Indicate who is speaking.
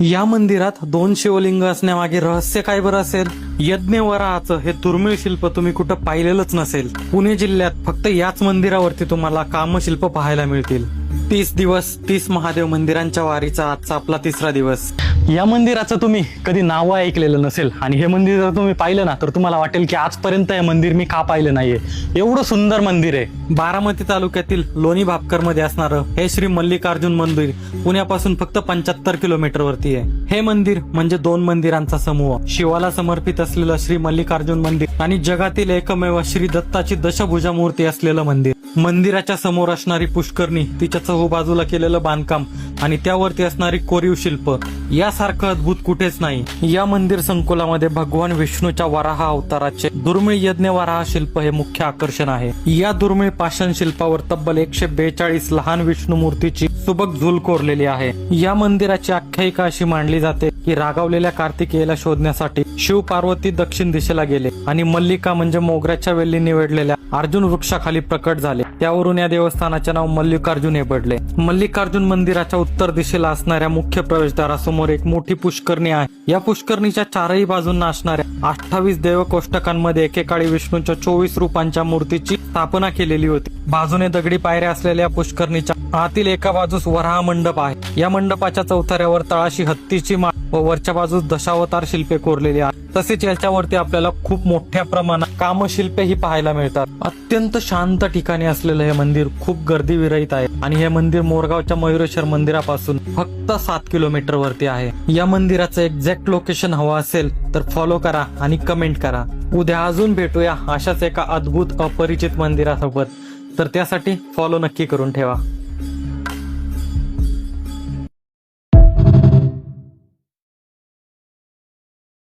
Speaker 1: या मंदिरात 2 शिवलिंग असण्यामागे रहस्य काय बरं असेल? यज्ञवराहाचं हे दुर्मिळ शिल्प तुम्ही कुठं पाहिलेलंच नसेल. पुणे जिल्ह्यात फक्त याच मंदिरावरती तुम्हाला कामशिल्प पाहायला मिळतील. 30 दिवस 30 महादेव मंदिरांच्या वारीचा आजचा आपला 3रा दिवस. या मंदिराचं तुम्ही कधी नाव ऐकलेलं नसेल आणि हे मंदिर जर तुम्ही पाहिलं ना तर तुम्हाला वाटेल की आजपर्यंत हे मंदिर मी का पाहिलं नाहीये. एवढं सुंदर मंदिर आहे. बारामती तालुक्यातील लोणी भापकर मध्ये असणारं हे श्री मल्लिकार्जुन मंदिर पुण्यापासून फक्त 75 किलोमीटर वरती आहे. हे मंदिर म्हणजे 2 मंदिरांचा समूह. शिवाला समर्पित असलेलं श्री मल्लिकार्जुन मंदिर आणि जगातील एकमेव श्री दत्ताची दशभुजा मूर्ती असलेलं मंदिर. मंदिराच्या समोर असणारी पुष्करणी, तिच्या चहूबाजूला केलेलं बांधकाम आणि त्यावरती असणारी कोरीव शिल्प यासारखं अद्भुत कुठेच नाही. या मंदिर संकुलामध्ये भगवान विष्णूच्या वराह अवताराचे दुर्मिळ यज्ञ वराह शिल्प हे मुख्य आकर्षण आहे. या दुर्मिळ पाषाण शिल्पावर तब्बल 142 लहान विष्णू मूर्तीची सुबक झूल कोरलेली आहे. या मंदिराची आख्यायिका अशी मांडली जाते की रागावलेल्या कार्तिकेयला शोधण्यासाठी शिव पार्वती दक्षिण दिशेला गेले आणि मल्लिका म्हणजे मोगऱ्याच्या वेली निवडलेल्या अर्जुन वृक्षाखाली प्रकट झाले. त्यावरून या देवस्थानाचे नाव मल्लिकार्जुन हे पडले. मल्लिकार्जुन मंदिराच्या उत्तर दिशेला असणाऱ्या मुख्य प्रवेशद्वारासमोर एक मोठी पुष्करणी आहे. या पुष्करणीच्या 4ही बाजूंना असणाऱ्या 28 देवकोष्टकांमध्ये एकेकाळी विष्णूच्या 24 रूपांच्या मूर्तीची स्थापना केलेली होती. बाजूने दगडी पायऱ्या असलेल्या पुष्करणीच्या आतील एका बाजूस वराह मंडप आहे. या मंडपाच्या चौथऱ्यावर तळाशी हत्तीची माळ व वरच्या बाजूस दशावतार शिल्पे कोरलेली आहेत. तसेच याच्यावरती आपल्याला खूप मोठ्या प्रमाणात कामशिल्पेही पाहायला मिळतात. अत्यंत शांत ठिकाणी असलेलं हे मंदिर खूप गर्दी विरहित आहे आणि हे मंदिर मोरगावच्या मयुरेश्वर मंदिरापासून फक्त 7 किलोमीटर वरती आहे. या मंदिराचं एक्झॅक्ट लोकेशन हवं असेल तर फॉलो करा आणि कमेंट करा. उद्या अजून भेटूया अशाच एका अद्भुत अपरिचित मंदिरासोबत. तर त्यासाठी फॉलो नक्की करून ठेवा.